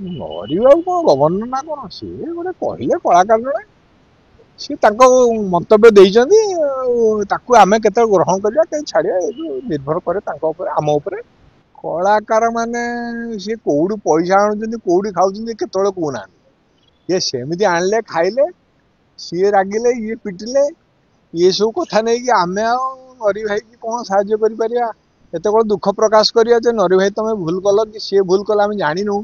ମରିବାକୁ କଣ ଗଭର୍ଣ୍ଣର ନା କଣ ସିଏ ଗୋଟେ କହିଲେ କଳାକାର ଜଣେ ସିଏ ତାଙ୍କ ମନ୍ତବ୍ୟ ଦେଇଛନ୍ତି ଆଉ ତାକୁ ଆମେ କେତେବେଳେ ଗ୍ରହଣ କରିବା କେତେ ଛାଡିବା ଏ ଯୋଉ ନିର୍ଭର କରେ ତାଙ୍କ ଉପରେ ଆମ ଉପରେ। କଳାକାର ମାନେ ସିଏ କୋଉଠୁ ପଇସା ଆଣୁଛନ୍ତି କୋଉଠି ଖାଉଛନ୍ତି କେତେବେଳେ କହୁନାହାନ୍ତି। ଇଏ ସେମିତି ଆଣିଲେ ଖାଇଲେ ସିଏ ରାଗିଲେ ଇଏ ପିଟିଲେ ଇଏ ସବୁ କଥା ନେଇକି ଆମେ ଆଉ ନରି ଭାଇକି କଣ ସାହାଯ୍ୟ କରିପାରିବା। ଏତେବେଳେ ଦୁଃଖ ପ୍ରକାଶ କରିବା ଯେ ନରି ଭାଇ ତମେ ଭୁଲ କଲ କି ସିଏ ଭୁଲ କଲ ଆମେ ଜାଣିନୁ।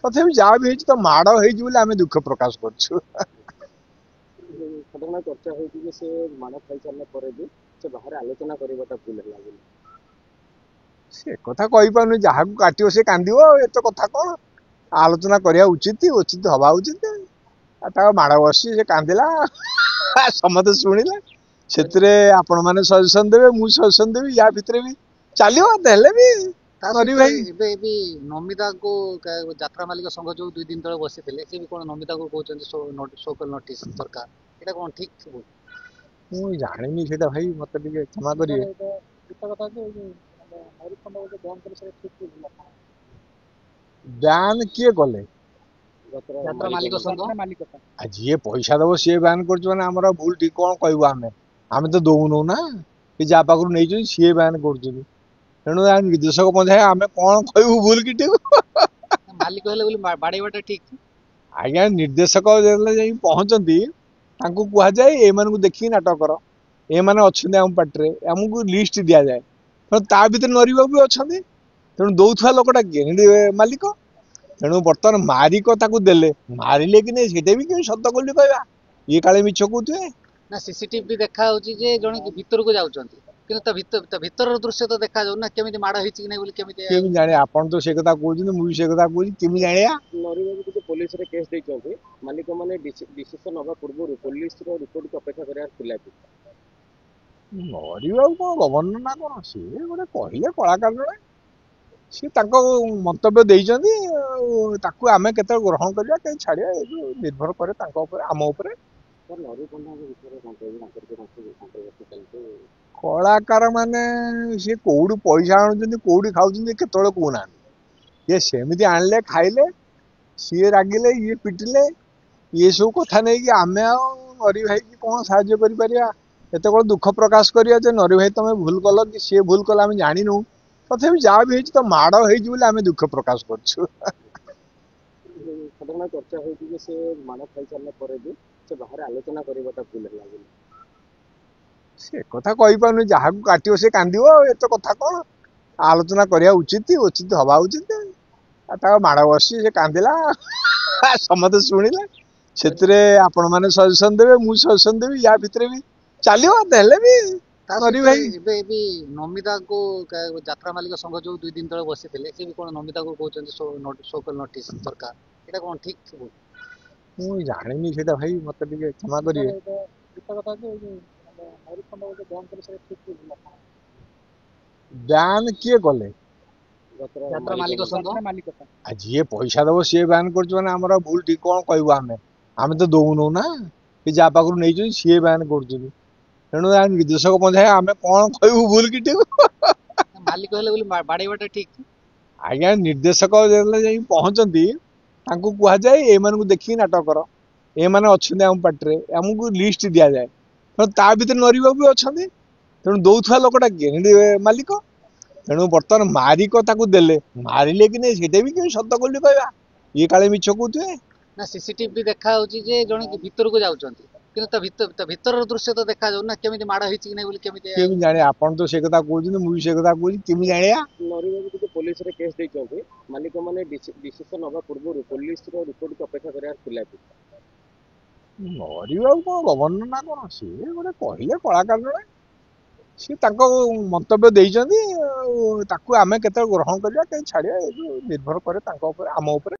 ତଥାପି ଯାହା ବି ହେଇଛି ତ ମାଡ ହେଇଛି ବୋଲି ଆମେ ଦୁଃଖ ପ୍ରକାଶ କରୁଛୁ। ଘଟଣା ଚର୍ଚ୍ଚା ହେଉଛି ଯେ ସେ ମାଡ଼ ଖାଇସାରିଲା ପରେ ବି ସେ ବାହାରେ ଆଲୋଚନା କରିବାଟା ଭୁଲ ହେଲା ବୋଲି। ସେ କଥା କହିପାରୁନି ଯାହାକୁ କାଟିବ ସେ କାନ୍ଦିବ ଆଉ ଏତେ କଥା କଣ ଆଲୋଚନା କରିବା ଉଚିତ ହବା ଉଚିତ। ଆଉ ତାଙ୍କ ମାଡ ବସି ସେ କାନ୍ଦିଲା ସମସ୍ତେ ଶୁଣିଲେ ସେଥିରେ ଆପଣ ମାନେ ସଜେସନ ଦେବେ ମୁଁ ସଜେସନ ଦେବି ୟା ଭିତରେ ବି ଚାଲିବ ହେଲେ ବି ତା ନରି ସହିତ ଭାଇ ଏବେ ବି ନମିତାକୁ ଯାତ୍ରା ମାଲିକ ସଂଘ ଯୋଉ 2 ଦିନ ତଳେ ବସିଥିଲେ ସେ ବି କଣ ନମିତାକୁ କହୁଛନ୍ତି ସୋକଲ ନୋଟିସ ସରକାର, ଏଇଟା କଣ ଠିକ? ମୁଁ ଜାଣିନି ସେଇଟା ଭାଇ ମତେ ଟିକେ କ୍ଷମା କରିବେ। ବ୍ୟାନ କିଏ କଲେ? ଯାତ୍ରା ମାଲିକ ସଂଘ ଆଉ ଯିଏ ପଇସା ଦବ ସିଏ ବ୍ୟାନ କରୁଛି ମାନେ ଆମର ଭୁଲ ଠିକ କଣ କହିବୁ ଆମେ ତ ଦଉନୁ ନା କି ଯାହା ପାଖରୁ ନେଇଛନ୍ତି ସିଏ ବ୍ୟାନ କରୁଛନ୍ତି। ତେଣୁ ନିର୍ଦ୍ଦେଶକ ପଞ୍ଚାୟ ଆମେ କଣ କହିବୁ ଭୁଲ କି ଠିକ। ମାଲିକ ହେଲେ ବୋଲି ବାଡେଇବାଟା ଠିକ? ଆଜ୍ଞା ନିର୍ଦ୍ଦେଶକ ଯେତେବେଳେ ଯାଇ ପହଞ୍ଚନ୍ତି ତାଙ୍କୁ କୁହାଯାଏ ଏମାନଙ୍କୁ ଦେଖିକି ନାଟକ କର, ଏମାନେ ଅଛନ୍ତି ଆମ ପାର୍ଟିରେ ଆମକୁ ଲିଷ୍ଟ ଦିଆଯାଏ। ତେଣୁ ତା ଭିତରେ ନରିବାକୁ ବି ଅଛନ୍ତି। ତେଣୁ ଦଉଥିବା ଲୋକଟା କିଏ? ମାଲିକ। ତେଣୁ ବର୍ତ୍ତମାନ ମାରିକ ତାକୁ ଦେଲେ ମାରିଲେ କି ନାଇଁ ସେଇଟା ବି କେହି ସତ ବୋଲି କହିବା ଇଏ କାଳେ ମିଛ କହୁଥିବେ। ନା ସିସିଟିଭି ଦେଖା ହଉଛି ଯେ ଜଣେ ଭିତରକୁ ଯାଉଛନ୍ତି କିନ୍ତୁ ତା ଭିତରର ଦୃଶ୍ୟ ତ ଦେଖାଯାଉ ନା କେମିତି ମାଡ ହେଇଛି କି ନାଇଁ ବୋଲି କେମିତି ଜାଣିବା? ଆପଣ ତ ସେ କଥା କହୁଛନ୍ତି ମୁଁ ବି ସେ କଥା କହୁଛି କେମିତି ଜାଣିବା? ନରିବାକୁ ଯଦି ପୋଲିସରେ କେସ୍ ଦେଇଛନ୍ତି ମାଲିକ ମାନେ ଡିସିସନ ନବା ପୂର୍ବରୁ ପୋଲିସର ରିପୋର୍ଟକୁ ଅପେକ୍ଷା କରିବାର ଥିଲା କି? ମରିବାକୁ କଣ ଗଭର୍ଣ୍ଣର ନା କଣ ସିଏ ଗୋଟେ କହିଲେ କଳାକାର ଜଣେ ସିଏ ତାଙ୍କ ମନ୍ତବ୍ୟ ଦେଇଛନ୍ତି ଆଉ ତାକୁ ଆମେ କେତେବେଳେ ଗ୍ରହଣ କରିବା କେତେ ଛାଡିବା ଏ ଯୋଉ ନିର୍ଭର କରେ ତାଙ୍କ ଉପରେ ଆମ ଉପରେ। କଳାକାର ମାନେ ସିଏ କୋଉଠୁ ପଇସା ଆଣୁଛନ୍ତି କୋଉଠି ଖାଉଛନ୍ତି କେତେବେଳେ କହୁନାହାନ୍ତି। ଇଏ ସେମିତି ଆଣିଲେ ଖାଇଲେ ସିଏ ରାଗିଲେ ଇଏ ପିଟିଲେ ଇଏ ସବୁ କଥା ନେଇକି ଆମେ ଆଉ ନରି ଭାଇକି କଣ ସାହାଯ୍ୟ କରିପାରିବା। ଏତେବେଳେ ଦୁଃଖ ପ୍ରକାଶ କରିବା ଯେ ନରି ଭାଇ ତମେ ଭୁଲ କଲ କି ସିଏ ଭୁଲ କଲ ଆମେ ଜାଣିନୁ। ତଥାପି ଯାହା ବି ହେଇଛି ତ ମାଡ ହେଇଛି ବୋଲି ଆମେ ଦୁଃଖ ପ୍ରକାଶ କରୁଛୁ। ଘଟଣା ଚର୍ଚ୍ଚା ହେଉଛି ଯେ ସେ ମାଡ଼ ଖାଇସାରିଲା ପରେ ବି ସେ ବାହାରେ ଆଲୋଚନା କରିବାଟା ଭୁଲ ହେଲା ବୋଲି। ସେ କଥା କହିପାରୁନି ଯାହାକୁ କାଟିବ ସେ କାନ୍ଦିବ ଆଉ ଏତେ କଥା କଣ ଆଲୋଚନା କରିବା ଉଚିତ ହବା ଉଚିତ। ଆଉ ତାଙ୍କ ମାଡ ବସି ସେ କାନ୍ଦିଲା ସମସ୍ତେ ଶୁଣିଲେ ସେଥିରେ ଆପଣ ମାନେ ସଜେସନ ଦେବେ ମୁଁ ସଜେସନ ଦେବି ୟା ଭିତରେ ବି ଚାଲିବ ହେଲେ ବି ତା ନରି ସହିତ ଭାଇ ଏବେ ବି ନମିତାକୁ ଯାତ୍ରା ମାଲିକ ସଂଘ ଯୋଉ 2 ଦିନ ତଳେ ବସିଥିଲେ ସେ ବି କଣ ନମିତାକୁ କହୁଛନ୍ତି ସୋକଲ ନୋଟିସ ସରକାର, ଏଇଟା କଣ ଠିକ? ମୁଁ ଜାଣିନି ସେଇଟା ଭାଇ ମତେ ଟିକେ କ୍ଷମା କରିବେ। ବ୍ୟାନ କିଏ କଲେ? ଯାତ୍ରା ମାଲିକ ସଂଘ ଆଉ ଯିଏ ପଇସା ଦବ ସିଏ ବ୍ୟାନ କରୁଛି ମାନେ ଆମର ଭୁଲ ଠିକ କଣ କହିବୁ ଆମେ ତ ଦଉନୁ ନା କି ଯାହା ପାଖରୁ ନେଇଛନ୍ତି ସିଏ ବ୍ୟାନ କରୁଛନ୍ତି। ତେଣୁ ନିର୍ଦ୍ଦେଶକ ପଞ୍ଚାୟ ଆମେ କଣ କହିବୁ ଭୁଲ କି ଠିକ। ମାଲିକ ହେଲେ ବୋଲି ବାଡେଇବାଟା ଠିକ? ଆଜ୍ଞା ନିର୍ଦ୍ଦେଶକ ଯେତେବେଳେ ଯାଇ ପହଞ୍ଚନ୍ତି ତାଙ୍କୁ କୁହାଯାଏ ଏମାନଙ୍କୁ ଦେଖିକି ନାଟକ କର, ଏମାନେ ଅଛନ୍ତି ଆମ ପାର୍ଟିରେ ଆମକୁ ଲିଷ୍ଟ ଦିଆଯାଏ। ତେଣୁ ତା ଭିତରେ ନରିବାକୁ ବି ଅଛନ୍ତି। ତେଣୁ ଦଉଥିବା ଲୋକଟା କିଏ? ମାଲିକ। ତେଣୁ ବର୍ତ୍ତମାନ ମାରିକ ତାକୁ ଦେଲେ ମାରିଲେ କି ନାଇଁ ସେଇଟା ବି କେହି ସତ ବୋଲି କହିବା ଇଏ କାଳେ ମିଛ କହୁଥିବେ। ନା ସିସିଟିଭି ଦେଖା ହଉଛି ଯେ ଜଣେ ଭିତରକୁ ଯାଉଛନ୍ତି କିନ୍ତୁ ତା ଭିତରର ଦୃଶ୍ୟ ତ ଦେଖାଯାଉ ନା କେମିତି ମାଡ ହେଇଛି କି ନାଇଁ ବୋଲି କେମିତି ଜାଣିବା? ଆପଣ ତ ସେ କଥା କହୁଛନ୍ତି ମୁଁ ବି ସେ କଥା କହୁଛି କେମିତି ଜାଣିବା? ନରିବାକୁ ଯଦି ପୋଲିସରେ କେସ୍ ଦେଇଛନ୍ତି ମାଲିକ ମାନେ ଡିସିସନ ନବା ପୂର୍ବରୁ ପୋଲିସର ରିପୋର୍ଟକୁ ଅପେକ୍ଷା କରିବାର ଥିଲା କି? ମରିବାକୁ କଣ ଗଭର୍ଣ୍ଣର ନା କଣ ସିଏ ଗୋଟେ କହିଲେ କଳାକାର ଜଣେ ସିଏ ତାଙ୍କ ମନ୍ତବ୍ୟ ଦେଇଛନ୍ତି ଆଉ ତାକୁ ଆମେ କେତେବେଳେ ଗ୍ରହଣ କରିବା କେତେ ଛାଡିବା ଏ ଯୋଉ ନିର୍ଭର କରେ ତାଙ୍କ ଉପରେ ଆମ ଉପରେ।